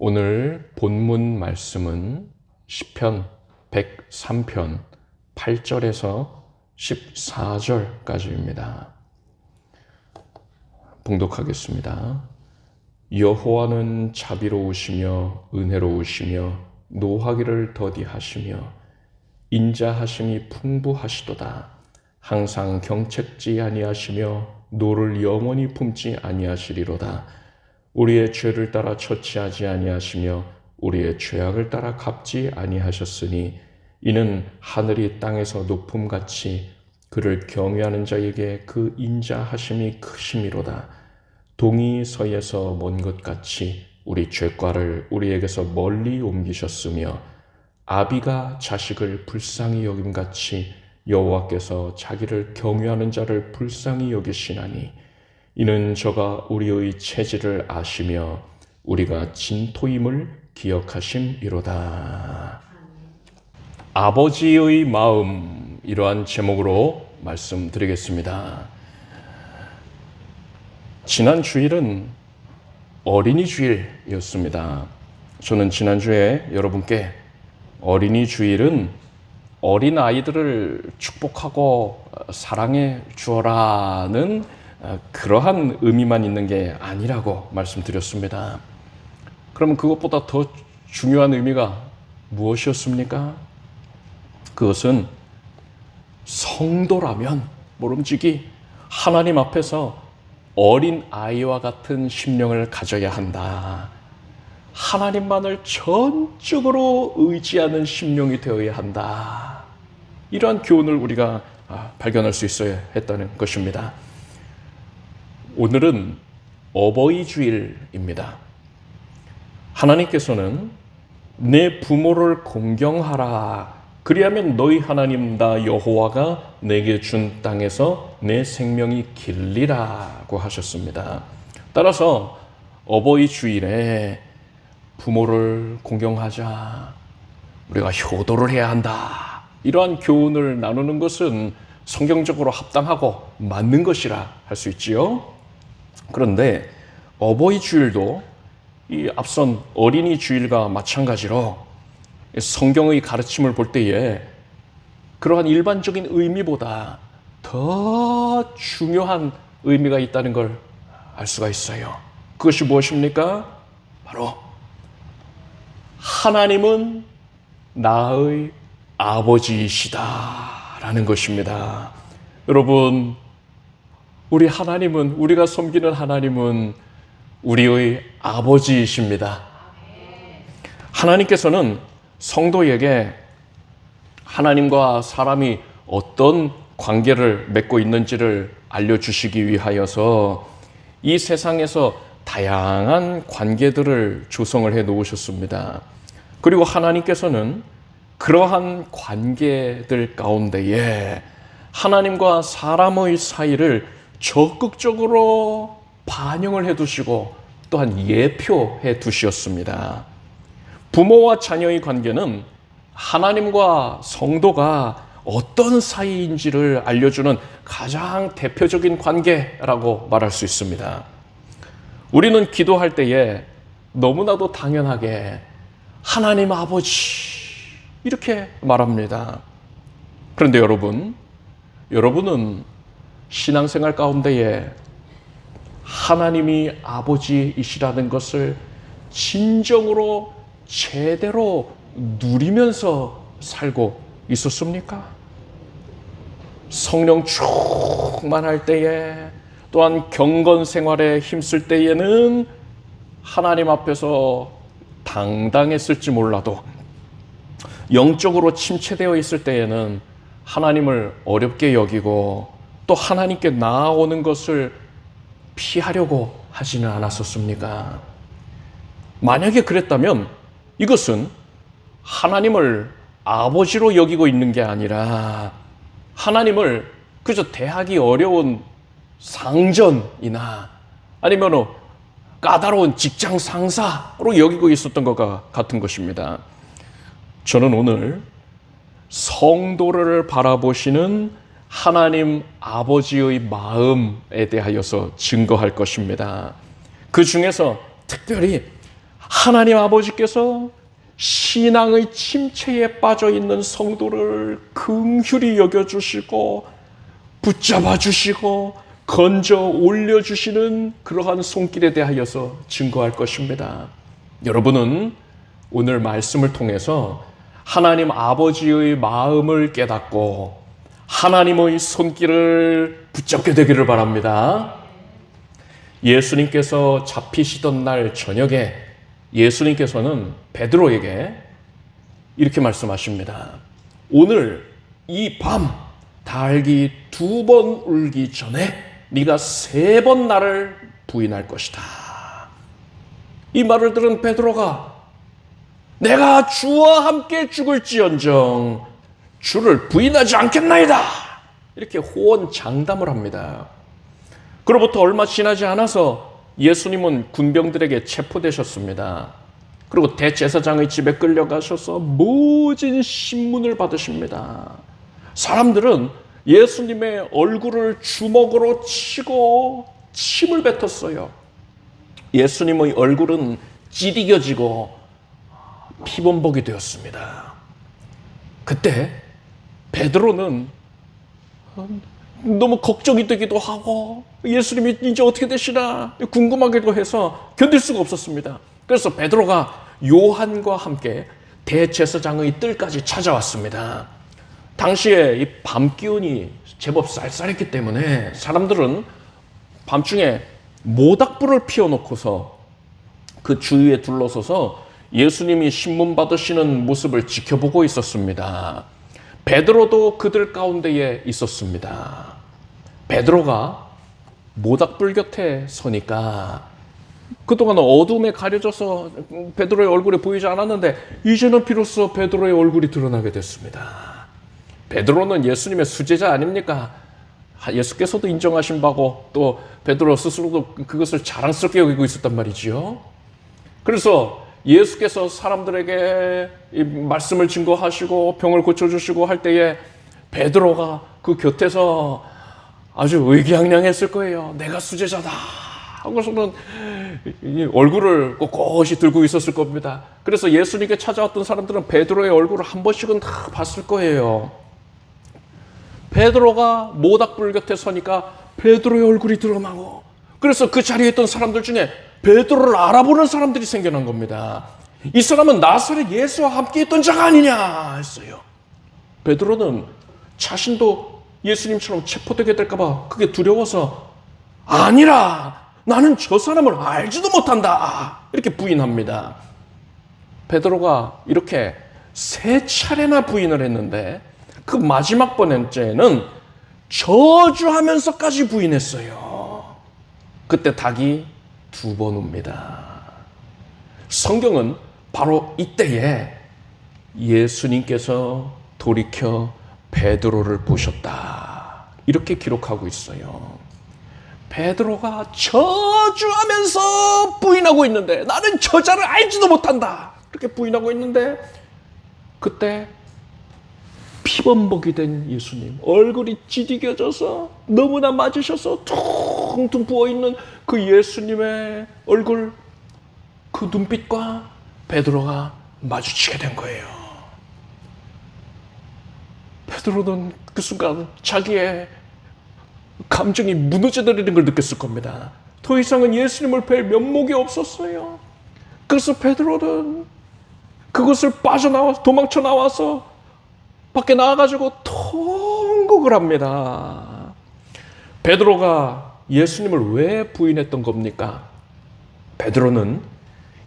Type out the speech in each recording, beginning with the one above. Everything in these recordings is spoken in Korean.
오늘 본문 말씀은 시편 103편 8절에서 14절까지입니다. 봉독하겠습니다. 여호와는 자비로우시며 은혜로우시며 노하기를 더디하시며 인자하심이 풍부하시도다. 항상 경책지 아니하시며 노를 영원히 품지 아니하시리로다. 우리의 죄를 따라 처치하지 아니하시며 우리의 죄악을 따라 갚지 아니하셨으니 이는 하늘이 땅에서 높음같이 그를 경외하는 자에게 그 인자하심이 크심이로다. 동이 서에서 먼 것 같이 우리 죄과를 우리에게서 멀리 옮기셨으며 아비가 자식을 불쌍히 여김같이 여호와께서 자기를 경외하는 자를 불쌍히 여기시나니 이는 저가 우리의 체질을 아시며 우리가 진토임을 기억하심이로다. 아버지의 마음, 이러한 제목으로 말씀드리겠습니다. 지난 주일은 어린이 주일이었습니다. 저는 지난주에 여러분께 어린이 주일은 어린 아이들을 축복하고 사랑해 주어라는 그러한 의미만 있는 게 아니라고 말씀드렸습니다. 그러면 그것보다 더 중요한 의미가 무엇이었습니까? 그것은 성도라면 모름지기 하나님 앞에서 어린 아이와 같은 심령을 가져야 한다. 하나님만을 전적으로 의지하는 심령이 되어야 한다. 이러한 교훈을 우리가 발견할 수 있어야 했다는 것입니다. 오늘은 어버이 주일입니다. 하나님께서는 내 부모를 공경하라. 그리하면 너희 하나님 나 여호와가 내게 준 땅에서 내 생명이 길리라고 하셨습니다. 따라서 어버이 주일에 부모를 공경하자. 우리가 효도를 해야 한다. 이러한 교훈을 나누는 것은 성경적으로 합당하고 맞는 것이라 할 수 있지요. 그런데 어버이 주일도 이 앞선 어린이 주일과 마찬가지로 성경의 가르침을 볼 때에 그러한 일반적인 의미보다 더 중요한 의미가 있다는 걸 알 수가 있어요. 그것이 무엇입니까? 바로 하나님은 나의 아버지이시다라는 것입니다. 여러분, 우리 하나님은, 우리가 섬기는 하나님은 우리의 아버지이십니다. 하나님께서는 성도에게 하나님과 사람이 어떤 관계를 맺고 있는지를 알려주시기 위하여서 이 세상에서 다양한 관계들을 조성을 해 놓으셨습니다. 그리고 하나님께서는 그러한 관계들 가운데에 하나님과 사람의 사이를 적극적으로 반영을 해 두시고 또한 예표해 두셨습니다. 부모와 자녀의 관계는 하나님과 성도가 어떤 사이인지를 알려주는 가장 대표적인 관계라고 말할 수 있습니다. 우리는 기도할 때에 너무나도 당연하게 하나님 아버지 이렇게 말합니다. 그런데 여러분은 신앙생활 가운데에 하나님이 아버지이시라는 것을 진정으로 제대로 누리면서 살고 있었습니까? 성령 충만할 때에 또한 경건 생활에 힘쓸 때에는 하나님 앞에서 당당했을지 몰라도 영적으로 침체되어 있을 때에는 하나님을 어렵게 여기고 또 하나님께 나아오는 것을 피하려고 하지는 않았었습니까? 만약에 그랬다면 이것은 하나님을 아버지로 여기고 있는 게 아니라 하나님을 그저 대하기 어려운 상전이나 아니면 까다로운 직장 상사로 여기고 있었던 것과 같은 것입니다. 저는 오늘 성도를 바라보시는 하나님 아버지의 마음에 대하여서 증거할 것입니다. 그 중에서 특별히 하나님 아버지께서 신앙의 침체에 빠져 있는 성도를 긍휼히 여겨주시고 붙잡아 주시고 건져 올려주시는 그러한 손길에 대하여서 증거할 것입니다. 여러분은 오늘 말씀을 통해서 하나님 아버지의 마음을 깨닫고 하나님의 손길을 붙잡게 되기를 바랍니다. 예수님께서 잡히시던 날 저녁에 예수님께서는 베드로에게 이렇게 말씀하십니다. 오늘 이 밤 닭이 2번 울기 전에 네가 3번 나를 부인할 것이다. 이 말을 들은 베드로가 내가 주와 함께 죽을지언정 주를 부인하지 않겠나이다. 이렇게 호언장담을 합니다. 그로부터 얼마 지나지 않아서 예수님은 군병들에게 체포되셨습니다. 그리고 대제사장의 집에 끌려가셔서 모진 신문을 받으십니다. 사람들은 예수님의 얼굴을 주먹으로 치고 침을 뱉었어요. 예수님의 얼굴은 찌릿겨지고 피범벅이 되었습니다. 그때 베드로는 너무 걱정이 되기도 하고 예수님이 이제 어떻게 되시나 궁금하기도 해서 견딜 수가 없었습니다. 그래서 베드로가 요한과 함께 대제사장의 뜰까지 찾아왔습니다. 당시에 이 밤 기온이 제법 쌀쌀했기 때문에 사람들은 밤중에 모닥불을 피워놓고서 그 주위에 둘러서서 예수님이 신문 받으시는 모습을 지켜보고 있었습니다. 베드로도 그들 가운데에 있었습니다. 베드로가 모닥불 곁에 서니까 그동안 어둠에 가려져서 베드로의 얼굴이 보이지 않았는데 이제는 비로소 베드로의 얼굴이 드러나게 됐습니다. 베드로는 예수님의 수제자 아닙니까? 예수께서도 인정하신 바고 또 베드로 스스로도 그것을 자랑스럽게 여기고 있었단 말이지요. 그래서 예수께서 사람들에게 이 말씀을 증거하시고 병을 고쳐주시고 할 때에 베드로가 그 곁에서 아주 의기양양했을 거예요. 내가 수제자다 하고서는 얼굴을 꼿꼿이 들고 있었을 겁니다. 그래서 예수님께 찾아왔던 사람들은 베드로의 얼굴을 한 번씩은 다 봤을 거예요. 베드로가 모닥불 곁에 서니까 베드로의 얼굴이 드러나고 그래서 그 자리에 있던 사람들 중에 베드로를 알아보는 사람들이 생겨난 겁니다. 이 사람은 나사렛 예수와 함께 있던 자가 아니냐 했어요. 베드로는 자신도 예수님처럼 체포되게 될까봐 그게 두려워서 아니라 나는 저 사람을 알지도 못한다 이렇게 부인합니다. 베드로가 이렇게 3차례나 부인을 했는데 그 마지막 번째는 저주하면서까지 부인했어요. 그때 닭이 2번 웁니다. 성경은 바로 이때에 예수님께서 돌이켜 베드로를 보셨다 이렇게 기록하고 있어요. 베드로가 저주하면서 부인하고 있는데 나는 저자를 알지도 못한다 이렇게 부인하고 있는데 그때 피범벅이 된 예수님 얼굴이 찌릿겨져서 너무나 맞으셔서 퉁퉁 부어있는 그 예수님의 얼굴 그 눈빛과 베드로가 마주치게 된 거예요. 베드로는 그 순간 자기의 감정이 무너져내리는 걸 느꼈을 겁니다. 더 이상은 예수님을 뵐 면목이 없었어요. 그래서 베드로는 그것을 빠져나와 도망쳐 나와서 밖에 나와가지고 통곡을 합니다. 베드로가 예수님을 왜 부인했던 겁니까? 베드로는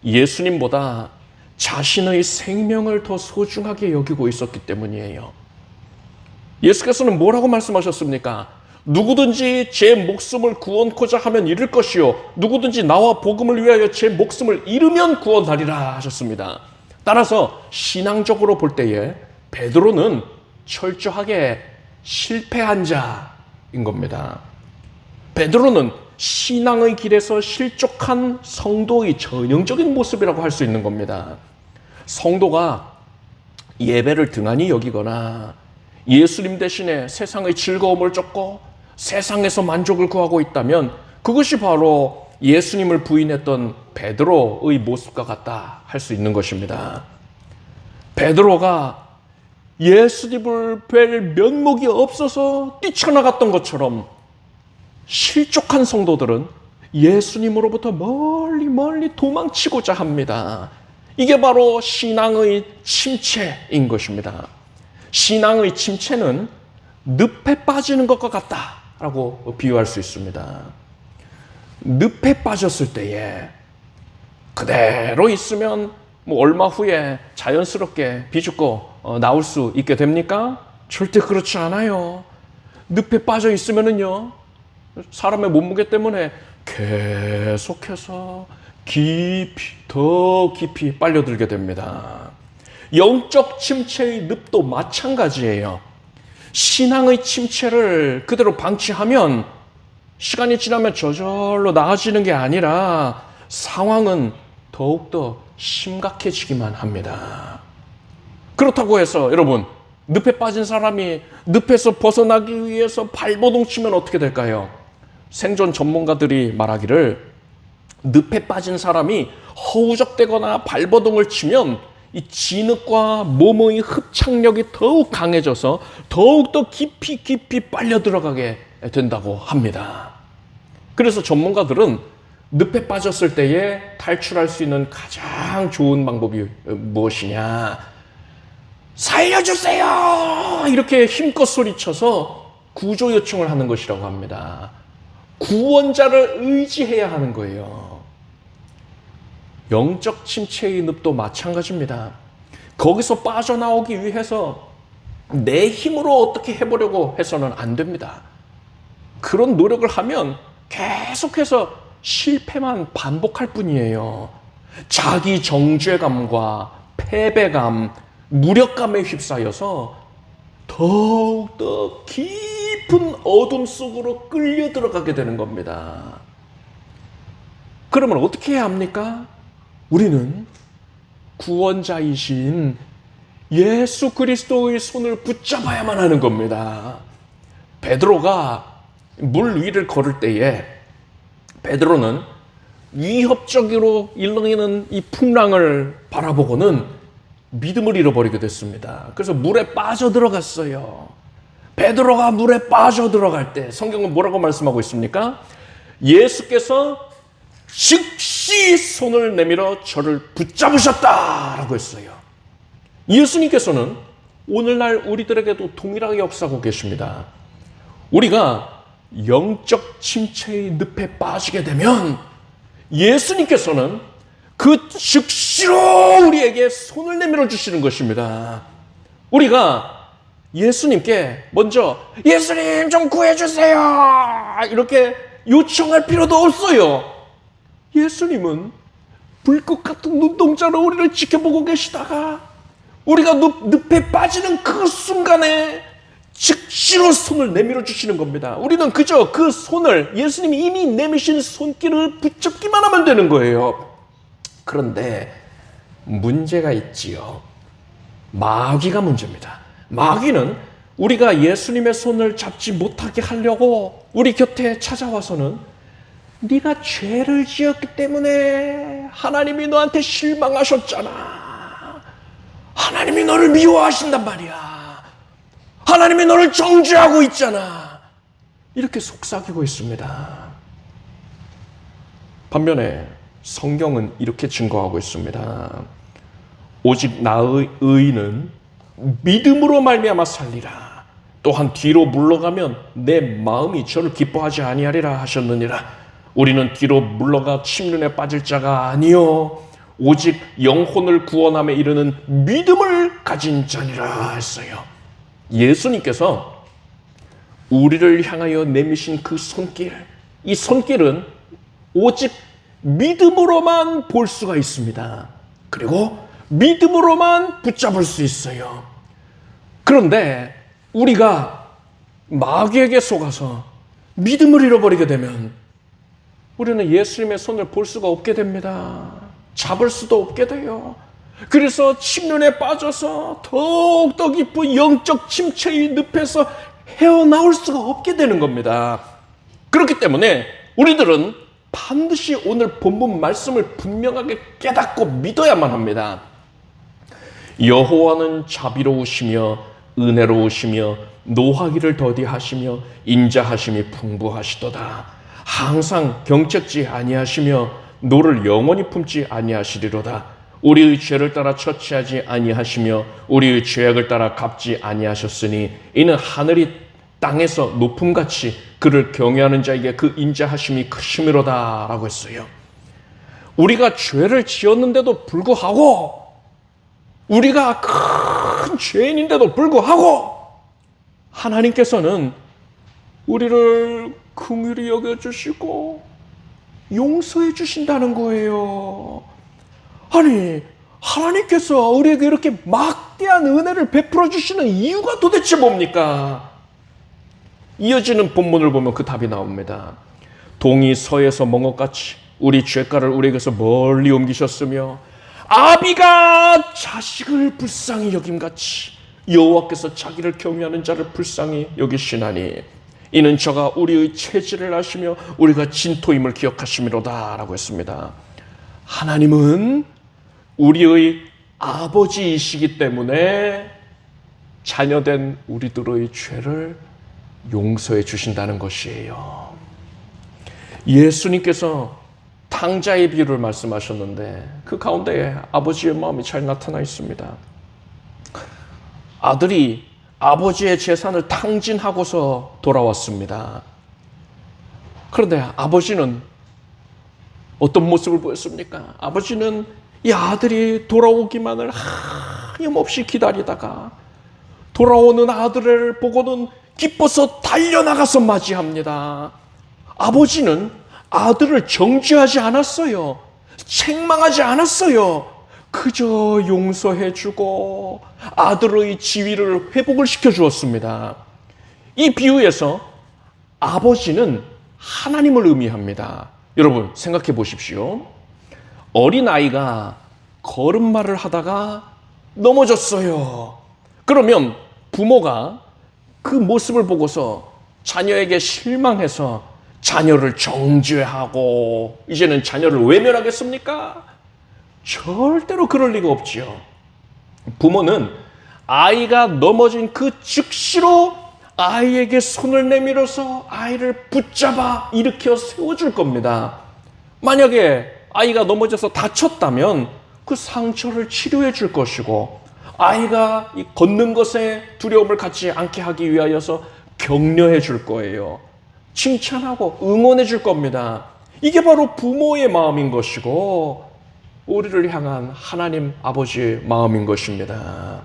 예수님보다 자신의 생명을 더 소중하게 여기고 있었기 때문이에요. 예수께서는 뭐라고 말씀하셨습니까? 누구든지 제 목숨을 구원코자 하면 잃을 것이요 누구든지 나와 복음을 위하여 제 목숨을 잃으면 구원하리라 하셨습니다. 따라서 신앙적으로 볼 때에 베드로는 철저하게 실패한 자인 겁니다. 베드로는 신앙의 길에서 실족한 성도의 전형적인 모습이라고 할 수 있는 겁니다. 성도가 예배를 등한히 여기거나 예수님 대신에 세상의 즐거움을 쫓고 세상에서 만족을 구하고 있다면 그것이 바로 예수님을 부인했던 베드로의 모습과 같다 할 수 있는 것입니다. 베드로가 예수님을 뵐 면목이 없어서 뛰쳐나갔던 것처럼 실족한 성도들은 예수님으로부터 멀리 도망치고자 합니다. 이게 바로 신앙의 침체인 것입니다. 신앙의 침체는 늪에 빠지는 것과 같다라고 비유할 수 있습니다. 늪에 빠졌을 때에 그대로 있으면 얼마 후에 자연스럽게 비집고 나올 수 있게 됩니까? 절대 그렇지 않아요. 늪에 빠져 있으면은요, 사람의 몸무게 때문에 계속해서 더 깊이 빨려들게 됩니다. 영적 침체의 늪도 마찬가지예요. 신앙의 침체를 그대로 방치하면 시간이 지나면 저절로 나아지는 게 아니라 상황은 더욱더 심각해지기만 합니다. 그렇다고 해서 여러분, 늪에 빠진 사람이 늪에서 벗어나기 위해서 발버둥 치면 어떻게 될까요? 생존 전문가들이 말하기를 늪에 빠진 사람이 허우적대거나 발버둥을 치면 이 진흙과 몸의 흡착력이 더욱 강해져서 더욱더 깊이 빨려 들어가게 된다고 합니다. 그래서 전문가들은 늪에 빠졌을 때에 탈출할 수 있는 가장 좋은 방법이 무엇이냐? 살려주세요! 이렇게 힘껏 소리쳐서 구조 요청을 하는 것이라고 합니다. 구원자를 의지해야 하는 거예요. 영적 침체의 늪도 마찬가지입니다. 거기서 빠져나오기 위해서 내 힘으로 어떻게 해보려고 해서는 안 됩니다. 그런 노력을 하면 계속해서 실패만 반복할 뿐이에요. 자기 정죄감과 패배감, 무력감에 휩싸여서 더욱더 깊은 어둠 속으로 끌려 들어가게 되는 겁니다. 그러면 어떻게 해야 합니까? 우리는 구원자이신 예수 그리스도의 손을 붙잡아야만 하는 겁니다. 베드로가 물 위를 걸을 때에 베드로는 위협적으로 일렁이는 이 풍랑을 바라보고는 믿음을 잃어버리게 됐습니다. 그래서 물에 빠져들어갔어요. 베드로가 물에 빠져들어갈 때 성경은 뭐라고 말씀하고 있습니까? 예수께서 즉시 손을 내밀어 저를 붙잡으셨다라고 했어요. 예수님께서는 오늘날 우리들에게도 동일하게 역사하고 계십니다. 우리가 영적 침체의 늪에 빠지게 되면 예수님께서는 그 즉시로 우리에게 손을 내밀어 주시는 것입니다. 우리가 예수님께 먼저 예수님 좀 구해주세요 이렇게 요청할 필요도 없어요. 예수님은 불꽃 같은 눈동자로 우리를 지켜보고 계시다가 우리가 늪에 빠지는 그 순간에 즉시로 손을 내밀어 주시는 겁니다. 우리는 그저 그 손을 예수님이 이미 내미신 손길을 붙잡기만 하면 되는 거예요. 그런데 문제가 있지요. 마귀가 문제입니다. 마귀는 우리가 예수님의 손을 잡지 못하게 하려고 우리 곁에 찾아와서는 네가 죄를 지었기 때문에 하나님이 너한테 실망하셨잖아. 하나님이 너를 미워하신단 말이야. 하나님이 너를 정죄하고 있잖아. 이렇게 속삭이고 있습니다. 반면에 성경은 이렇게 증거하고 있습니다. 오직 나의 의인은 믿음으로 말미암아 살리라. 또한 뒤로 물러가면 내 마음이 저를 기뻐하지 아니하리라 하셨느니라. 우리는 뒤로 물러가 침륜에 빠질 자가 아니요 오직 영혼을 구원함에 이르는 믿음을 가진 자니라 했어요. 예수님께서 우리를 향하여 내미신 그 손길, 이 손길은 오직 믿음으로만 볼 수가 있습니다. 그리고 믿음으로만 붙잡을 수 있어요. 그런데 우리가 마귀에게 속아서 믿음을 잃어버리게 되면 우리는 예수님의 손을 볼 수가 없게 됩니다. 잡을 수도 없게 돼요. 그래서 침륜에 빠져서 더욱더 깊은 영적 침체의 늪에서 헤어나올 수가 없게 되는 겁니다. 그렇기 때문에 우리들은 반드시 오늘 본문 말씀을 분명하게 깨닫고 믿어야만 합니다. 여호와는 자비로우시며 은혜로우시며 노하기를 더디하시며 인자하심이 풍부하시도다. 항상 경책지 아니하시며 노를 영원히 품지 아니하시리로다. 우리의 죄를 따라 처치하지 아니하시며 우리의 죄악을 따라 갚지 아니하셨으니 이는 하늘이 땅에서 높음같이 그를 경외하는 자에게 그 인자하심이 크심이로다 라고 했어요. 우리가 죄를 지었는데도 불구하고, 우리가 큰 죄인인데도 불구하고 하나님께서는 우리를 긍휼히 여겨주시고 용서해 주신다는 거예요. 아니, 하나님께서 우리에게 이렇게 막대한 은혜를 베풀어 주시는 이유가 도대체 뭡니까? 이어지는 본문을 보면 그 답이 나옵니다. 동이 서에서 멍어같이 우리 죄가를 우리에게서 멀리 옮기셨으며 아비가 자식을 불쌍히 여김같이 여호와께서 자기를 경외하는 자를 불쌍히 여기시나니 이는 저가 우리의 체질을 아시며 우리가 진토임을 기억하심이로다 라고 했습니다. 하나님은 우리의 아버지이시기 때문에 자녀된 우리들의 죄를 용서해 주신다는 것이에요. 예수님께서 탕자의 비유를 말씀하셨는데 그 가운데 아버지의 마음이 잘 나타나 있습니다. 아들이 아버지의 재산을 탕진하고서 돌아왔습니다. 그런데 아버지는 어떤 모습을 보였습니까? 아버지는 이 아들이 돌아오기만을 하염없이 기다리다가 돌아오는 아들을 보고는 기뻐서 달려나가서 맞이합니다. 아버지는 아들을 정죄하지 않았어요. 책망하지 않았어요. 그저 용서해주고 아들의 지위를 회복을 시켜주었습니다. 이 비유에서 아버지는 하나님을 의미합니다. 여러분 생각해 보십시오. 어린아이가 걸음마를 하다가 넘어졌어요. 그러면 부모가 그 모습을 보고서 자녀에게 실망해서 자녀를 정죄하고 이제는 자녀를 외면하겠습니까? 절대로 그럴 리가 없지요. 부모는 아이가 넘어진 그 즉시로 아이에게 손을 내밀어서 아이를 붙잡아 일으켜 세워줄 겁니다. 만약에 아이가 넘어져서 다쳤다면 그 상처를 치료해 줄 것이고, 아이가 걷는 것에 두려움을 갖지 않게 하기 위하여서 격려해 줄 거예요. 칭찬하고 응원해 줄 겁니다. 이게 바로 부모의 마음인 것이고 우리를 향한 하나님 아버지의 마음인 것입니다.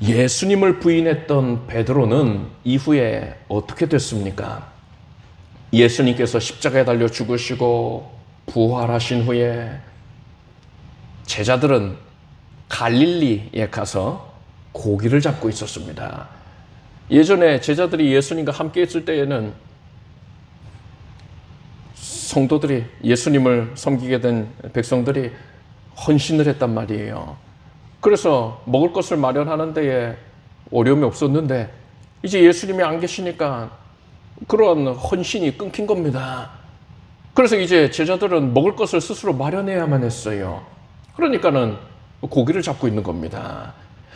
예수님을 부인했던 베드로는 이후에 어떻게 됐습니까? 예수님께서 십자가에 달려 죽으시고 부활하신 후에 제자들은 갈릴리에 가서 고기를 잡고 있었습니다. 예전에 제자들이 예수님과 함께 있을 때에는 성도들이, 예수님을 섬기게 된 백성들이 헌신을 했단 말이에요. 그래서 먹을 것을 마련하는 데에 어려움이 없었는데 이제 예수님이 안 계시니까 그런 헌신이 끊긴 겁니다. 그래서 이제 제자들은 먹을 것을 스스로 마련해야만 했어요. 그러니까는 고기를 잡고 있는 겁니다.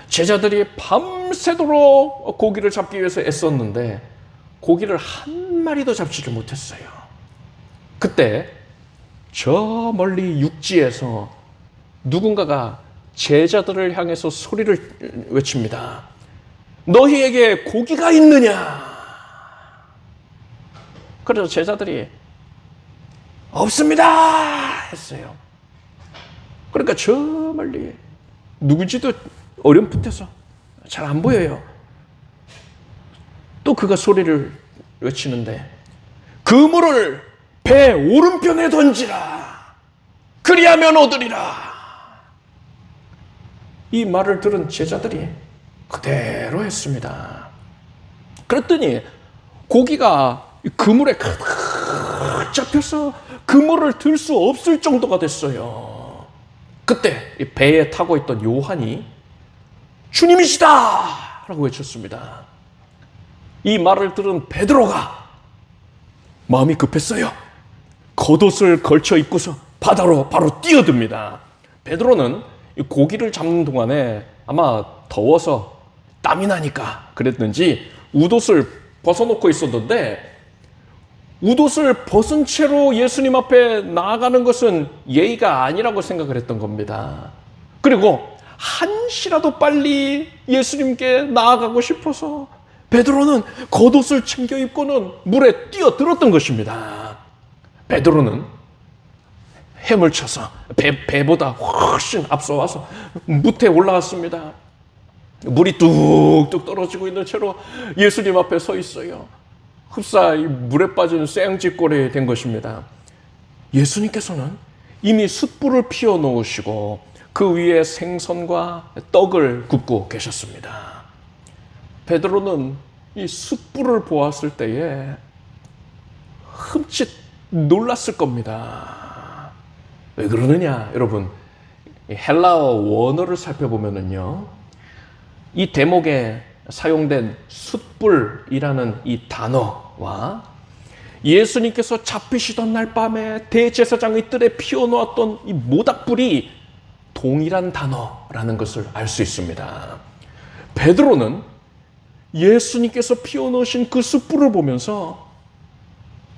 제자들이 밤새도록 고기를 잡기 위해서 애썼는데 고기를 한 마리도 잡지를 못했어요. 그때 저 멀리 육지에서 누군가가 제자들을 향해서 소리를 외칩니다. 너희에게 고기가 있느냐? 그래서 제자들이 없습니다 했어요. 그러니까 저 멀리 누군지도 어렴풋해서 잘 안 보여요. 또 그가 소리를 외치는데 그물을 배 오른편에 던지라. 그리하면 얻으리라. 이 말을 들은 제자들이 그대로 했습니다. 그랬더니 고기가 그물에 가득 잡혀서 그물을 들 수 없을 정도가 됐어요. 그때 배에 타고 있던 요한이 주님이시다 라고 외쳤습니다. 이 말을 들은 베드로가 마음이 급했어요. 겉옷을 걸쳐 입고서 바다로 바로 뛰어듭니다. 베드로는 이 고기를 잡는 동안에 아마 더워서 땀이 나니까 그랬는지 웃옷을 벗어놓고 있었는데, 웃옷을 벗은 채로 예수님 앞에 나아가는 것은 예의가 아니라고 생각을 했던 겁니다. 그리고 한시라도 빨리 예수님께 나아가고 싶어서 베드로는 겉옷을 챙겨 입고는 물에 뛰어들었던 것입니다. 베드로는 헤엄을 쳐서 배보다 훨씬 앞서와서 무태에 올라갔습니다. 물이 뚝뚝 떨어지고 있는 채로 예수님 앞에 서 있어요. 흡사 물에 빠진 쇠양짓골이 된 것입니다. 예수님께서는 이미 숯불을 피워 놓으시고 그 위에 생선과 떡을 굽고 계셨습니다. 베드로는 이 숯불을 보았을 때에 흠칫 놀랐을 겁니다. 왜 그러느냐, 여러분? 헬라어 원어를 살펴보면은요, 이 대목에 사용된 숯불이라는 이 단어와 예수님께서 잡히시던 날 밤에 대제사장의 뜰에 피워놓았던 이 모닥불이 동일한 단어라는 것을 알 수 있습니다. 베드로는 예수님께서 피워놓으신 그 숯불을 보면서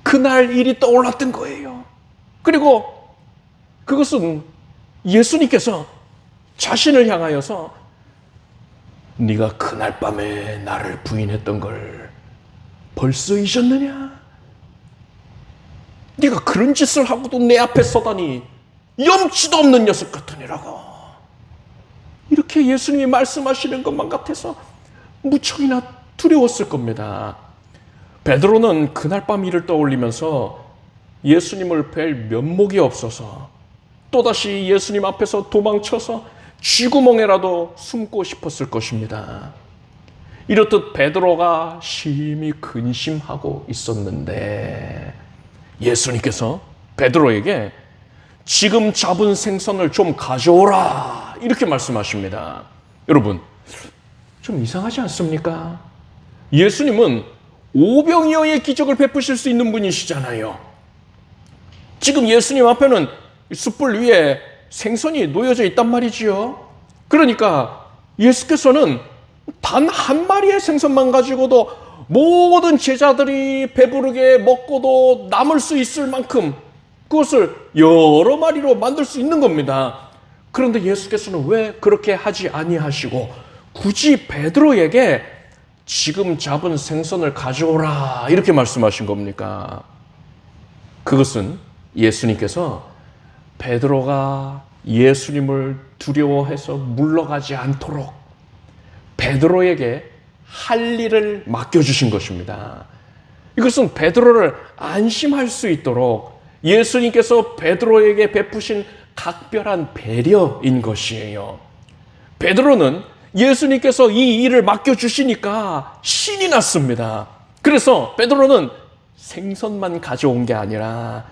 그날 일이 떠올랐던 거예요. 그리고 그것은 예수님께서 자신을 향하여서 네가 그날 밤에 나를 부인했던 걸 벌써 잊었느냐? 네가 그런 짓을 하고도 내 앞에 서다니 염치도 없는 녀석 같으니라고. 이렇게 예수님이 말씀하시는 것만 같아서 무척이나 두려웠을 겁니다. 베드로는 그날 밤 일을 떠올리면서 예수님을 뵐 면목이 없어서 또다시 예수님 앞에서 도망쳐서 쥐구멍에라도 숨고 싶었을 것입니다. 이렇듯 베드로가 심히 근심하고 있었는데 예수님께서 베드로에게 지금 잡은 생선을 좀 가져오라 이렇게 말씀하십니다. 여러분, 좀 이상하지 않습니까? 예수님은 오병이어의 기적을 베푸실 수 있는 분이시잖아요. 지금 예수님 앞에는 숯불 위에 생선이 놓여져 있단 말이지요. 그러니까 예수께서는 단 한 마리의 생선만 가지고도 모든 제자들이 배부르게 먹고도 남을 수 있을 만큼 그것을 여러 마리로 만들 수 있는 겁니다. 그런데 예수께서는 왜 그렇게 하지 아니하시고 굳이 베드로에게 지금 잡은 생선을 가져오라 이렇게 말씀하신 겁니까? 그것은 예수님께서 베드로가 예수님을 두려워해서 물러가지 않도록 베드로에게 할 일을 맡겨주신 것입니다. 이것은 베드로를 안심할 수 있도록 예수님께서 베드로에게 베푸신 각별한 배려인 것이에요. 베드로는 예수님께서 이 일을 맡겨주시니까 신이 났습니다. 그래서 베드로는 생선만 가져온 게 아니라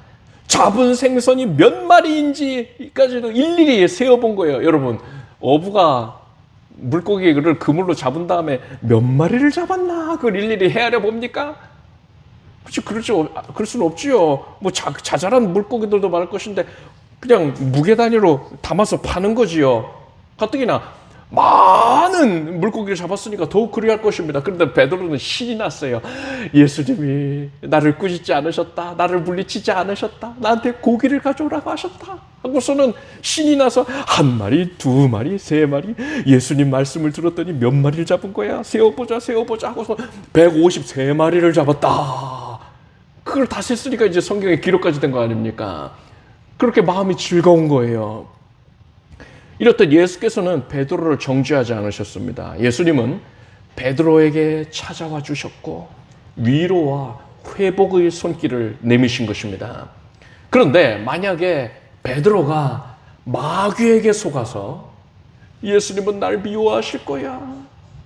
잡은 생선이 몇 마리인지까지도 일일이 세어본 거예요. 여러분, 어부가 물고기를 그물로 잡은 다음에 몇 마리를 잡았나 그걸 일일이 헤아려 봅니까? 그렇죠. 그럴 수는 없지요. 뭐 자잘한 물고기들도 많을 것인데 그냥 무게 단위로 담아서 파는 거지요. 가뜩이나 많은 물고기를 잡았으니까 더욱 그리할 것입니다. 그런데 베드로는 신이 났어요. 예수님이 나를 꾸짖지 않으셨다. 나를 물리치지 않으셨다. 나한테 고기를 가져오라고 하셨다. 하고서는 신이 나서 한 마리, 두 마리, 세 마리 예수님 말씀을 들었더니 몇 마리를 잡은 거야. 세어보자 하고서 153마리를 잡았다. 그걸 다 셌으니까 이제 성경에 기록까지 된 거 아닙니까? 그렇게 마음이 즐거운 거예요. 이렇듯 예수께서는 베드로를 정죄하지 않으셨습니다. 예수님은 베드로에게 찾아와 주셨고 위로와 회복의 손길을 내미신 것입니다. 그런데 만약에 베드로가 마귀에게 속아서 예수님은 날 미워하실 거야,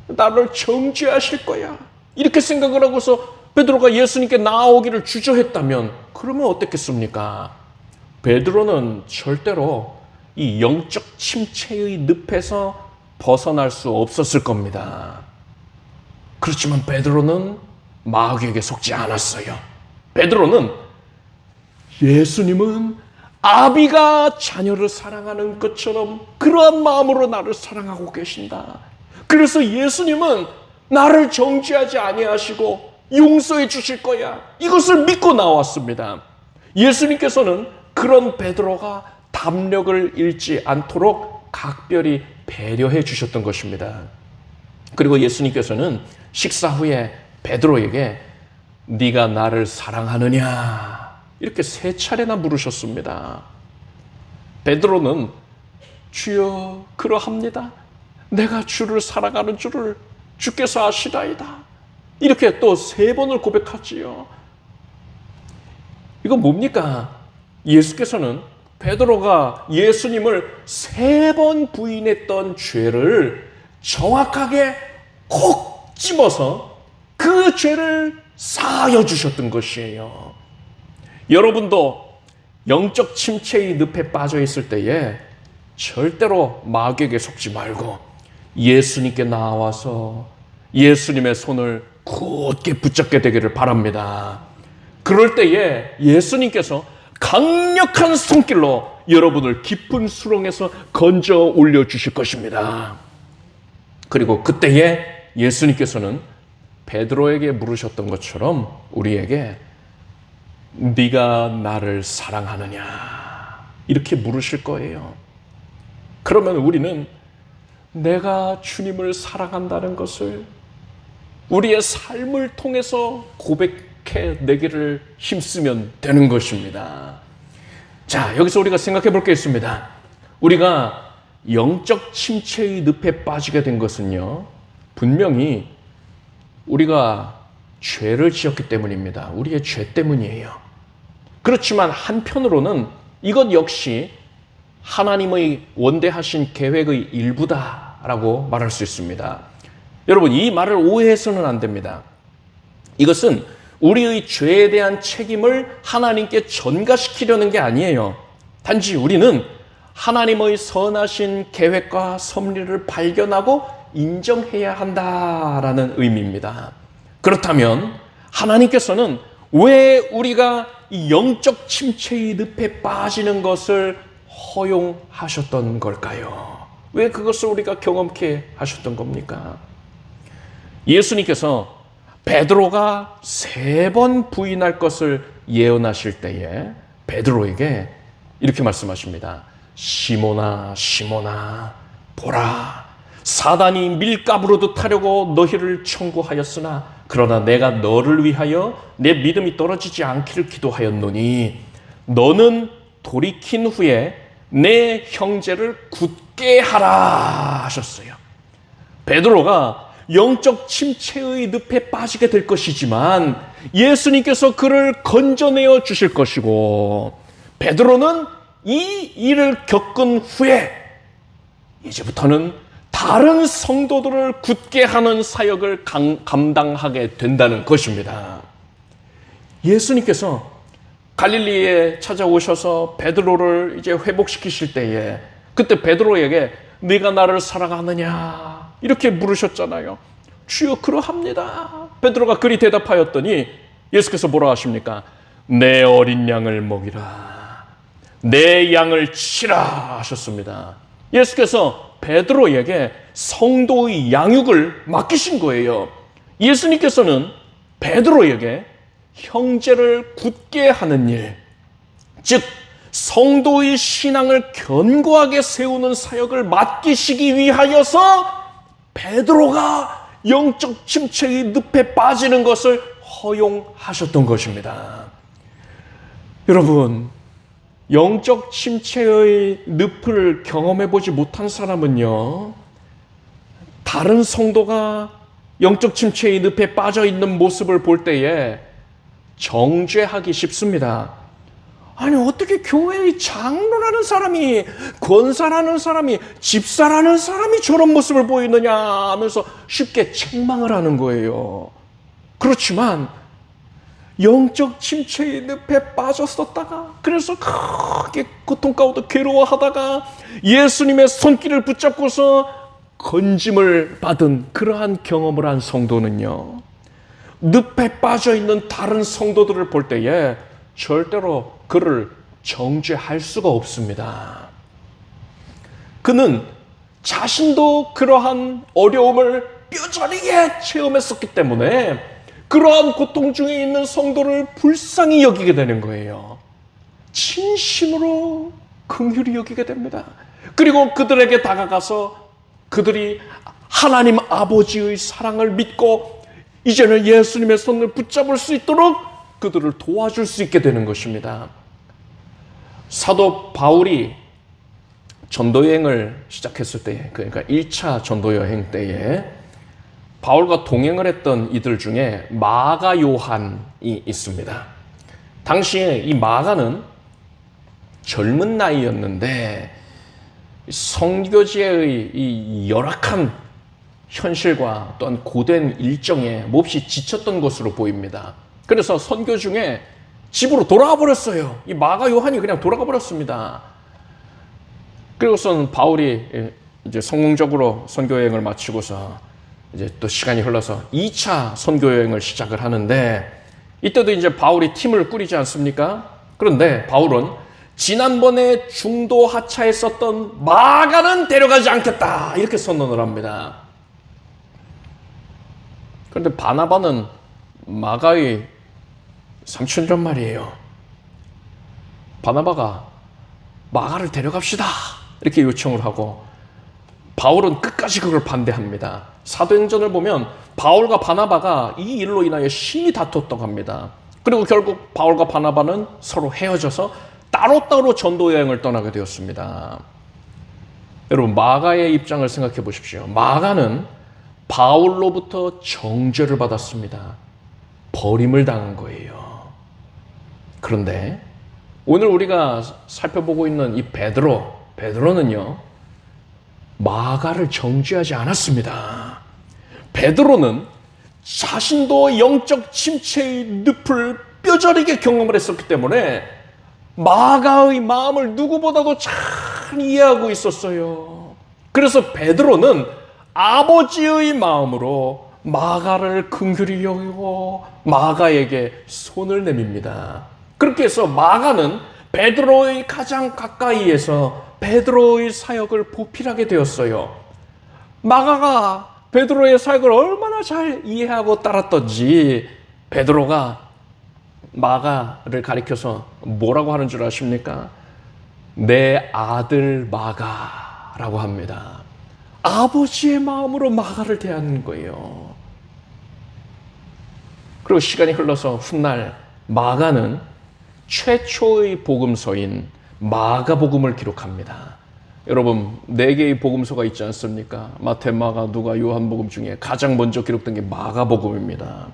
나를 정죄하실 거야 이렇게 생각을 하고서 베드로가 예수님께 나아오기를 주저했다면 그러면 어떻겠습니까? 베드로는 절대로 이 영적 침체의 늪에서 벗어날 수 없었을 겁니다. 그렇지만 베드로는 마귀에게 속지 않았어요. 베드로는 예수님은 아비가 자녀를 사랑하는 것처럼 그러한 마음으로 나를 사랑하고 계신다. 그래서 예수님은 나를 정죄하지 아니하시고 용서해 주실 거야. 이것을 믿고 나왔습니다. 예수님께서는 그런 베드로가 담력을 잃지 않도록 각별히 배려해 주셨던 것입니다. 그리고 예수님께서는 식사 후에 베드로에게 네가 나를 사랑하느냐 이렇게 3차례나 물으셨습니다. 베드로는 주여 그러합니다. 내가 주를 사랑하는 줄을 주께서 아시나이다. 이렇게 또 3번을 고백하지요. 이건 뭡니까? 예수께서는 베드로가 예수님을 3번 부인했던 죄를 정확하게 콕 집어서 그 죄를 사하여 주셨던 것이에요. 여러분도 영적 침체의 늪에 빠져 있을 때에 절대로 마귀에게 속지 말고 예수님께 나와서 예수님의 손을 굳게 붙잡게 되기를 바랍니다. 그럴 때에 예수님께서 강력한 손길로 여러분을 깊은 수렁에서 건져 올려주실 것입니다. 그리고 그때에 예수님께서는 베드로에게 물으셨던 것처럼 우리에게 네가 나를 사랑하느냐 이렇게 물으실 거예요. 그러면 우리는 내가 주님을 사랑한다는 것을 우리의 삶을 통해서 고백해 내기를 힘쓰면 되는 것입니다. 자, 여기서 우리가 생각해 볼 게 있습니다. 우리가 영적 침체의 늪에 빠지게 된 것은요, 분명히 우리가 죄를 지었기 때문입니다. 우리의 죄 때문이에요. 그렇지만 한편으로는 이것 역시 하나님의 원대하신 계획의 일부다라고 말할 수 있습니다. 여러분, 이 말을 오해해서는 안 됩니다. 이것은 우리의 죄에 대한 책임을 하나님께 전가시키려는 게 아니에요. 단지 우리는 하나님의 선하신 계획과 섭리를 발견하고 인정해야 한다라는 의미입니다. 그렇다면 하나님께서는 왜 우리가 이 영적 침체의 늪에 빠지는 것을 허용하셨던 걸까요? 왜 그것을 우리가 경험케 하셨던 겁니까? 예수님께서 베드로가 3번 부인할 것을 예언하실 때에 베드로에게 이렇게 말씀하십니다. 시몬아 시몬아 보라, 사단이 밀가부로도 타려고 너희를 청구하였으나 그러나 내가 너를 위하여 내 믿음이 떨어지지 않기를 기도하였노니 너는 돌이킨 후에 내 형제를 굳게 하라 하셨어요. 베드로가 영적 침체의 늪에 빠지게 될 것이지만 예수님께서 그를 건져내어 주실 것이고, 베드로는 이 일을 겪은 후에 이제부터는 다른 성도들을 굳게 하는 사역을 감당하게 된다는 것입니다. 예수님께서 갈릴리에 찾아오셔서 베드로를 이제 회복시키실 때에 그때 베드로에게 네가 나를 사랑하느냐 이렇게 물으셨잖아요. 주여 그러합니다. 베드로가 그리 대답하였더니 예수께서 뭐라 하십니까? 내 어린 양을 먹이라, 내 양을 치라 하셨습니다. 예수께서 베드로에게 성도의 양육을 맡기신 거예요. 예수님께서는 베드로에게 형제를 굳게 하는 일, 즉 성도의 신앙을 견고하게 세우는 사역을 맡기시기 위하여서 베드로가 영적 침체의 늪에 빠지는 것을 허용하셨던 것입니다. 여러분, 영적 침체의 늪을 경험해 보지 못한 사람은요, 다른 성도가 영적 침체의 늪에 빠져 있는 모습을 볼 때에 정죄하기 쉽습니다. 아니, 어떻게 교회의 장로라는 사람이, 권사라는 사람이, 집사라는 사람이 저런 모습을 보이느냐 하면서 쉽게 책망을 하는 거예요. 그렇지만 영적 침체의 늪에 빠졌었다가, 그래서 크게 고통 가운데 괴로워하다가 예수님의 손길을 붙잡고서 건짐을 받은 그러한 경험을 한 성도는요, 늪에 빠져있는 다른 성도들을 볼 때에 절대로 그를 정죄할 수가 없습니다. 그는 자신도 그러한 어려움을 뼈저리게 체험했었기 때문에 그러한 고통 중에 있는 성도를 불쌍히 여기게 되는 거예요. 진심으로 긍휼히 여기게 됩니다. 그리고 그들에게 다가가서 그들이 하나님 아버지의 사랑을 믿고 이제는 예수님의 손을 붙잡을 수 있도록 그들을 도와줄 수 있게 되는 것입니다. 사도 바울이 전도여행을 시작했을 때, 그러니까 1차 전도여행 때에 바울과 동행을 했던 이들 중에 마가 요한이 있습니다. 당시에 이 마가는 젊은 나이였는데 선교지의 이 열악한 현실과 또한 고된 일정에 몹시 지쳤던 것으로 보입니다. 그래서 선교 중에 집으로 돌아가 버렸어요. 이 마가 요한이 그냥 돌아가 버렸습니다. 그리고선 바울이 이제 성공적으로 선교 여행을 마치고서 이제 또 시간이 흘러서 2차 선교 여행을 시작을 하는데 이때도 이제 바울이 팀을 꾸리지 않습니까? 그런데 바울은 지난번에 중도 하차에 썼던 마가는 데려가지 않겠다 이렇게 선언을 합니다. 그런데 바나바는 마가의 삼촌전 말이에요. 바나바가 마가를 데려갑시다 이렇게 요청을 하고 바울은 끝까지 그걸 반대합니다. 사도행전을 보면 바울과 바나바가 이 일로 인하여 심히 다퉜다고 합니다. 그리고 결국 바울과 바나바는 서로 헤어져서 따로따로 전도여행을 떠나게 되었습니다. 여러분, 마가의 입장을 생각해 보십시오. 마가는 바울로부터 정죄를 받았습니다. 버림을 당한 거예요. 그런데 오늘 우리가 살펴보고 있는 이 베드로는요, 마가를 정죄하지 않았습니다. 베드로는 자신도 영적 침체의 늪을 뼈저리게 경험을 했었기 때문에 마가의 마음을 누구보다도 잘 이해하고 있었어요. 그래서 베드로는 아버지의 마음으로 마가를 긍휼히 여기고 마가에게 손을 내밉니다. 그렇게 해서 마가는 베드로의 가장 가까이에서 베드로의 사역을 보필하게 되었어요. 마가가 베드로의 사역을 얼마나 잘 이해하고 따랐던지 베드로가 마가를 가리켜서 뭐라고 하는 줄 아십니까? 내 아들 마가라고 합니다. 아버지의 마음으로 마가를 대하는 거예요. 그리고 시간이 흘러서 훗날 마가는 최초의 복음서인 마가복음을 기록합니다. 여러분, 4개의 복음서가 있지 않습니까? 마태, 마가, 누가, 요한복음 중에 가장 먼저 기록된 게 마가복음입니다.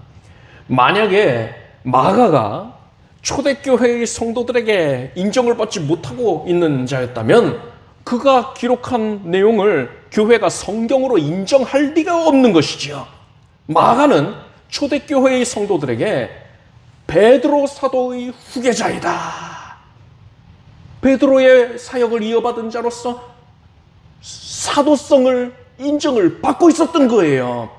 만약에 마가가 초대교회의 성도들에게 인정을 받지 못하고 있는 자였다면 그가 기록한 내용을 교회가 성경으로 인정할 리가 없는 것이지요. 마가는 초대교회의 성도들에게 베드로 사도의 후계자이다. 베드로의 사역을 이어받은 자로서 사도성을 인정을 받고 있었던 거예요.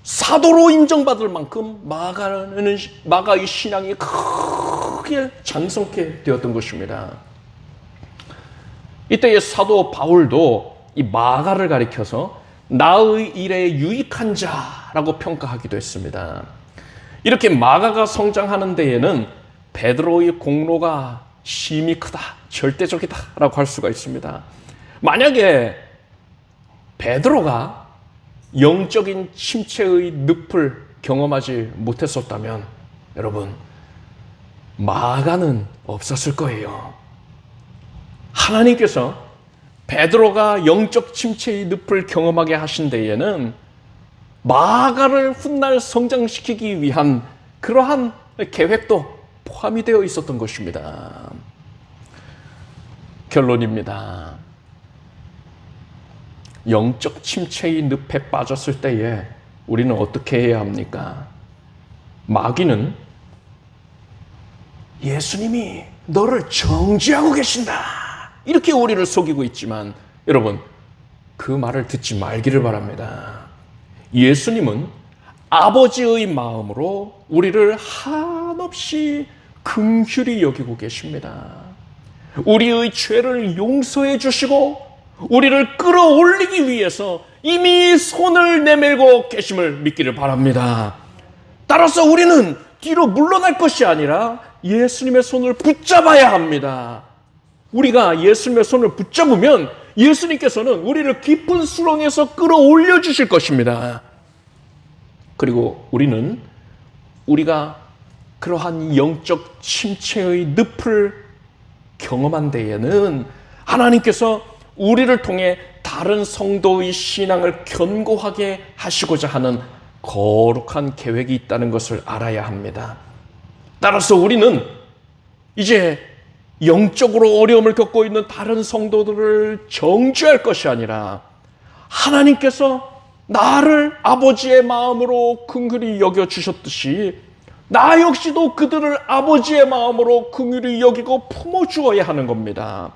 사도로 인정받을 만큼 마가의 신앙이 크게 장성케 되었던 것입니다. 이때의 사도 바울도 이 마가를 가리켜서 나의 일에 유익한 자라고 평가하기도 했습니다. 이렇게 마가가 성장하는 데에는 베드로의 공로가 심히 크다, 절대적이다 라고 할 수가 있습니다. 만약에 베드로가 영적인 침체의 늪을 경험하지 못했었다면 여러분, 마가는 없었을 거예요. 하나님께서 베드로가 영적 침체의 늪을 경험하게 하신 데에는 마가를 훗날 성장시키기 위한 그러한 계획도 포함이 되어 있었던 것입니다. 결론입니다. 영적 침체의 늪에 빠졌을 때에 우리는 어떻게 해야 합니까? 마귀는 예수님이 너를 정죄하고 계신다, 이렇게 우리를 속이고 있지만 여러분, 그 말을 듣지 말기를 바랍니다. 예수님은 아버지의 마음으로 우리를 한없이 긍휼히 여기고 계십니다. 우리의 죄를 용서해 주시고 우리를 끌어올리기 위해서 이미 손을 내밀고 계심을 믿기를 바랍니다. 따라서 우리는 뒤로 물러날 것이 아니라 예수님의 손을 붙잡아야 합니다. 우리가 예수님의 손을 붙잡으면 예수님께서는 우리를 깊은 수렁에서 끌어올려 주실 것입니다. 그리고 우리가 그러한 영적 침체의 늪을 경험한 데에는 하나님께서 우리를 통해 다른 성도의 신앙을 견고하게 하시고자 하는 거룩한 계획이 있다는 것을 알아야 합니다. 따라서 우리는 이제 영적으로 어려움을 겪고 있는 다른 성도들을 정죄할 것이 아니라 하나님께서 나를 아버지의 마음으로 긍휼히 여겨주셨듯이 나 역시도 그들을 아버지의 마음으로 긍휼히 여기고 품어주어야 하는 겁니다.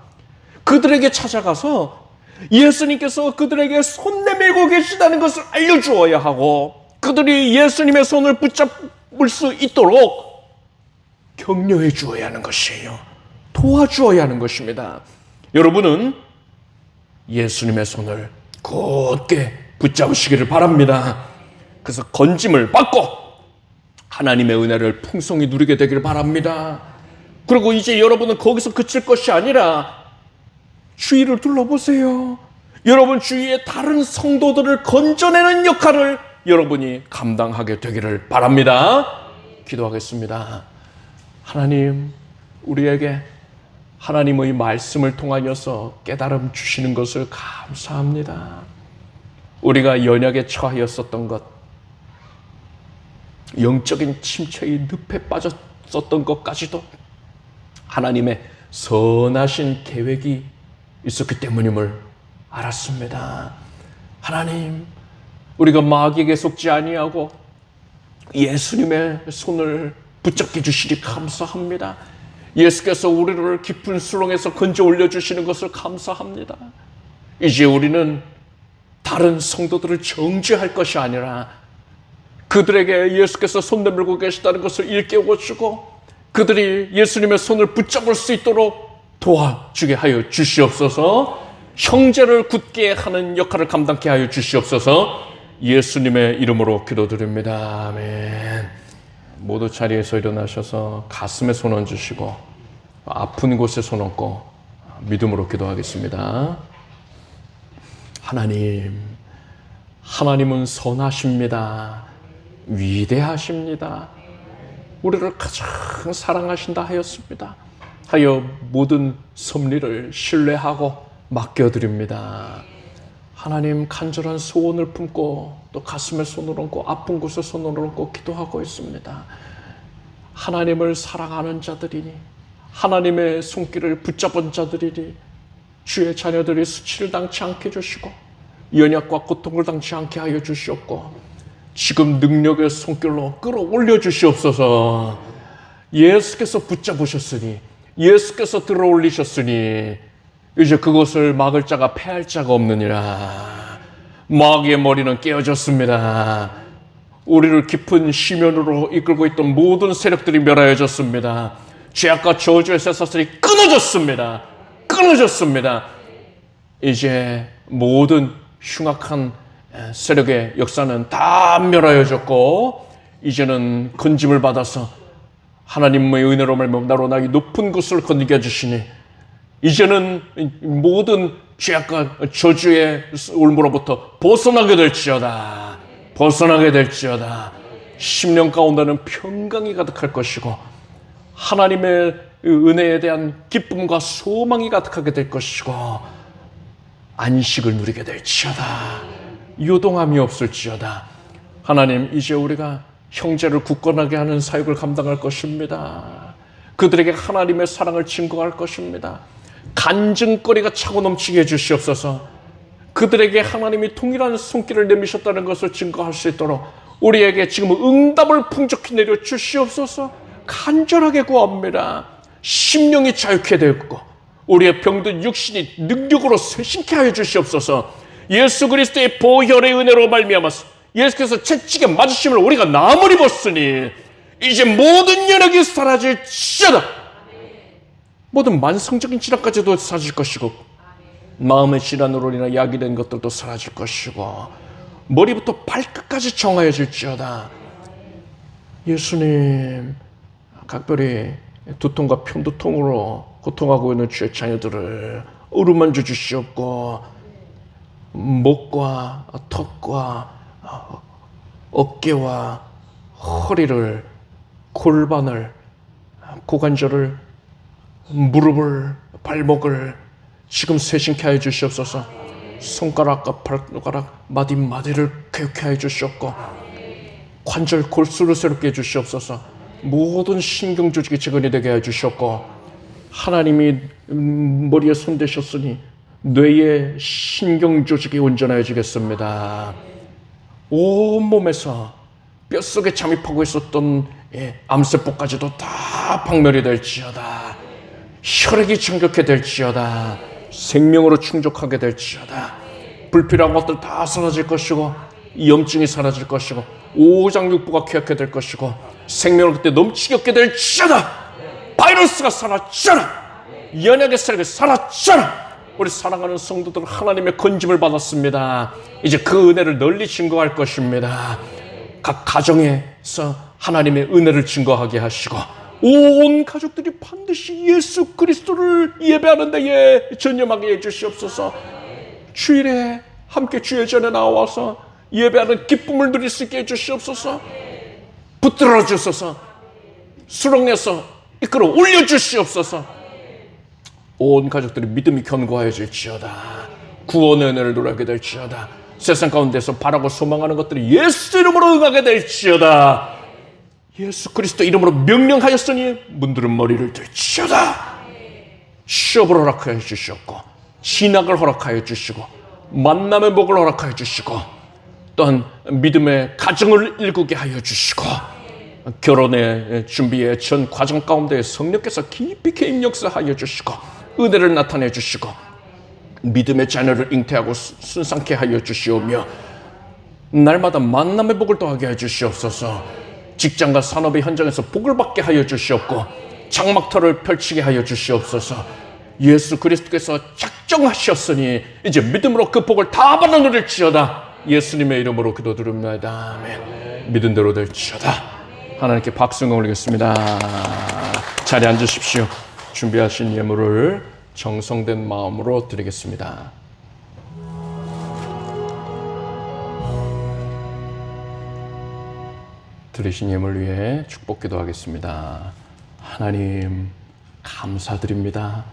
그들에게 찾아가서 예수님께서 그들에게 손 내밀고 계시다는 것을 알려주어야 하고 그들이 예수님의 손을 붙잡을 수 있도록 격려해 주어야 하는 것이에요. 도와주어야 하는 것입니다. 여러분은 예수님의 손을 굳게 붙잡으시기를 바랍니다. 그래서 건짐을 받고 하나님의 은혜를 풍성히 누리게 되기를 바랍니다. 그리고 이제 여러분은 거기서 그칠 것이 아니라 주위를 둘러보세요. 여러분 주위의 다른 성도들을 건져내는 역할을 여러분이 감당하게 되기를 바랍니다. 기도하겠습니다. 하나님, 우리에게 하나님의 말씀을 통하여서 깨달음 주시는 것을 감사합니다. 우리가 연약에 처하였었던 것, 영적인 침체의 늪에 빠졌었던 것까지도 하나님의 선하신 계획이 있었기 때문임을 알았습니다. 하나님, 우리가 마귀에게 속지 아니하고 예수님의 손을 붙잡게 주시니 감사합니다. 예수께서 우리를 깊은 수렁에서 건져 올려주시는 것을 감사합니다. 이제 우리는 다른 성도들을 정죄할 것이 아니라 그들에게 예수께서 손 내밀고 계시다는 것을 일깨워 주고 그들이 예수님의 손을 붙잡을 수 있도록 도와주게 하여 주시옵소서. 형제를 굳게 하는 역할을 감당케 하여 주시옵소서. 예수님의 이름으로 기도드립니다. 아멘. 모두 자리에서 일어나셔서 가슴에 손 얹으시고 아픈 곳에 손 얹고 믿음으로 기도하겠습니다. 하나님은 선하십니다. 위대하십니다. 우리를 가장 사랑하신다 하였습니다. 하여 모든 섭리를 신뢰하고 맡겨드립니다. 하나님, 간절한 소원을 품고 또 가슴에 손을 얹고 아픈 곳에 손을 얹고 기도하고 있습니다. 하나님을 사랑하는 자들이니 하나님의 손길을 붙잡은 자들이니 주의 자녀들이 수치를 당치 않게 해주시고 연약과 고통을 당치 않게 하여 주시옵고 지금 능력의 손길로 끌어올려 주시옵소서. 예수께서 붙잡으셨으니 예수께서 들어올리셨으니 이제 그것을 막을 자가 패할 자가 없느니라. 마귀의 머리는 깨어졌습니다. 우리를 깊은 심연으로 이끌고 있던 모든 세력들이 멸하여졌습니다. 죄악과 저주의 쇠사슬이 끊어졌습니다. 이제 모든 흉악한 세력의 역사는 다 멸하여졌고 이제는 건짐을 받아서 하나님의 은혜로 말미암아 나로 나기 높은 곳을 건너게 주시니 이제는 모든 죄악과 저주의 올무로부터 벗어나게 될지어다. 10년 가운데는 평강이 가득할 것이고 하나님의 은혜에 대한 기쁨과 소망이 가득하게 될 것이고 안식을 누리게 될지어다. 요동함이 없을지어다. 하나님, 이제 우리가 형제를 굳건하게 하는 사역을 감당할 것입니다. 그들에게 하나님의 사랑을 증거할 것입니다. 간증거리가 차고 넘치게 해주시옵소서. 그들에게 하나님이 통일한 손길을 내미셨다는 것을 증거할 수 있도록 우리에게 지금 응답을 풍족히 내려 주시옵소서. 간절하게 구합니다. 심령이 자유케 되었고 우리의 병든 육신이 능력으로 쇄신케 하여 주시옵소서. 예수 그리스도의 보혈의 은혜로 말미암아서 예수께서 채찍에 맞으심을 우리가 나음을 입었으니 이제 모든 연약이 사라질지어다. 모든 만성적인 질환까지도 사라질 것이고 마음의 질환으로 인해 약이 된 것들도 사라질 것이고 머리부터 발끝까지 정하여질지어다. 예수님, 각별히 두통과 편두통으로 고통하고 있는 주의 자녀들을 어루만져 주시옵고 목과 턱과 어깨와 허리를, 골반을, 고관절을, 무릎을, 발목을 지금 쇄신케 하여 주시옵소서. 손가락과 발가락, 마디마디를 쾌유케 하여 주시옵고 관절, 골수를 새롭게 해주시옵소서. 모든 신경 조직이 재건이 되게 해주시옵고 하나님이 머리에 손대셨으니 뇌의 신경 조직이 온전하여 지겠습니다. 온몸에서 뼛속에 잠입하고 있었던 암세포까지도 다 박멸이 될지어다. 혈액이 정결케 될지어다. 생명으로 충족하게 될지어다. 불필요한 것들 다 사라질 것이고 염증이 사라질 것이고 오장육부가 쾌약해 될 것이고 생명을 그때 넘치게 얻게 될지어다. 바이러스가 사라져라. 연약의 세력이 사라져라. 우리 사랑하는 성도들 하나님의 건짐을 받았습니다. 이제 그 은혜를 널리 증거할 것입니다. 각 가정에서 하나님의 은혜를 증거하게 하시고 온 가족들이 반드시 예수 그리스도를 예배하는 데에 전념하게 해주시옵소서. 주일에 함께 주의 전에 나와서 예배하는 기쁨을 누릴 수 있게 해주시옵소서. 붙들어 주소서. 수렁내서 이끌어 올려주시옵소서. 온 가족들이 믿음이 견고하여질지어다. 구원의 은혜를 누리게 될지어다. 세상 가운데서 바라고 소망하는 것들이 예수 이름으로 응하게 될지어다. 예수 그리스도 이름으로 명령하였으니 문들은 머리를 들지어다. 취업을 허락하여 주시옵고 진학을 허락하여 주시고 만남의 복을 허락하여 주시고 또한 믿음의 가정을 일구게 하여 주시고 결혼의 준비의 전 과정 가운데 성령께서 깊이 개입 역사하여 주시고 은혜를 나타내 주시고 믿음의 자녀를 잉태하고 순상케 하여 주시오며 날마다 만남의 복을 더하게 해 주시옵소서. 직장과 산업의 현장에서 복을 받게 하여 주시옵고 장막터를 펼치게 하여 주시옵소서. 예수 그리스도께서 작정하셨으니 이제 믿음으로 그 복을 다 받아 누릴지어다. 예수님의 이름으로 기도드립니다. 아멘. 믿은 대로 될지어다. 하나님께 박수 올리겠습니다. 자리에 앉으십시오. 준비하신 예물을 정성된 마음으로 드리겠습니다. 드리신 예물 위해 축복 기도하겠습니다. 하나님 감사드립니다.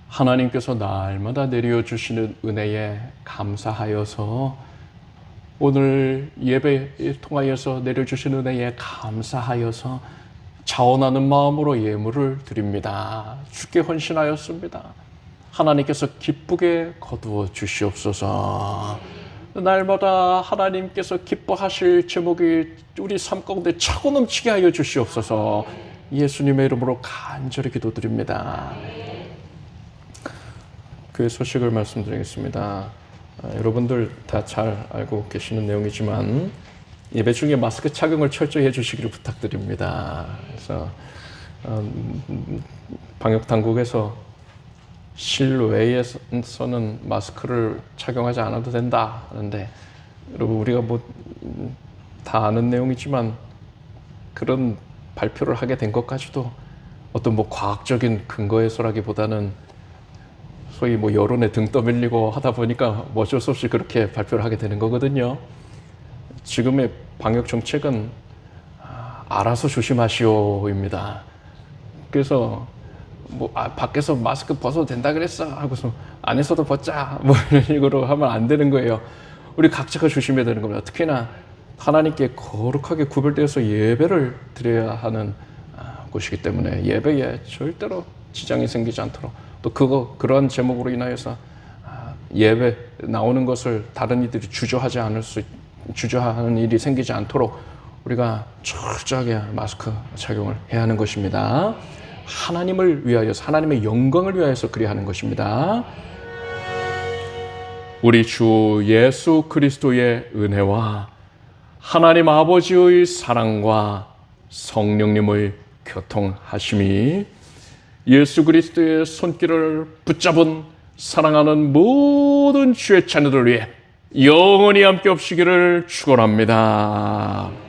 하나님께서 날마다 내려주시는 은혜에 감사하여서 오늘 예배에 통하여서 내려주신 은혜에 감사하여서 자원하는 마음으로 예물을 드립니다. 주께 헌신하였습니다. 하나님께서 기쁘게 거두어 주시옵소서. 날마다 하나님께서 기뻐하실 제목이 우리 삶 가운데 차고 넘치게 하여 주시옵소서. 예수님의 이름으로 간절히 기도드립니다. 그 소식을 말씀드리겠습니다. 여러분들 다 잘 알고 계시는 내용이지만 예배 중에 마스크 착용을 철저히 해주시기를 부탁드립니다. 그래서 방역 당국에서 실외에서는 마스크를 착용하지 않아도 된다 하는데 여러분 우리가 뭐 다 아는 내용이지만 그런 발표를 하게 된 것까지도 어떤 뭐 과학적인 근거에서라기보다는 소위 뭐 여론에 등 떠밀리고 하다 보니까 뭐 어쩔 수 없이 그렇게 발표를 하게 되는 거거든요. 지금의 방역 정책은 알아서 조심하시오입니다. 그래서 뭐 밖에서 마스크 벗어도 된다 그랬어 하고서 안에서도 벗자 뭐 이런 식으로 하면 안 되는 거예요. 우리 각자가 조심해야 되는 겁니다. 특히나 하나님께 거룩하게 구별되어서 예배를 드려야 하는 곳이기 때문에 예배에 절대로 지장이 생기지 않도록 또 그러한 제목으로 인하여서 예배 나오는 것을 다른 이들이 주저하는 일이 생기지 않도록 우리가 철저하게 마스크 착용을 해야 하는 것입니다. 하나님을 위하여서 하나님의 영광을 위하여서 그리 하는 것입니다. 우리 주 예수 그리스도의 은혜와 하나님 아버지의 사랑과 성령님의 교통하심이 예수 그리스도의 손길을 붙잡은 사랑하는 모든 주의 자녀들 위해 영원히 함께 없으기를 축원합니다.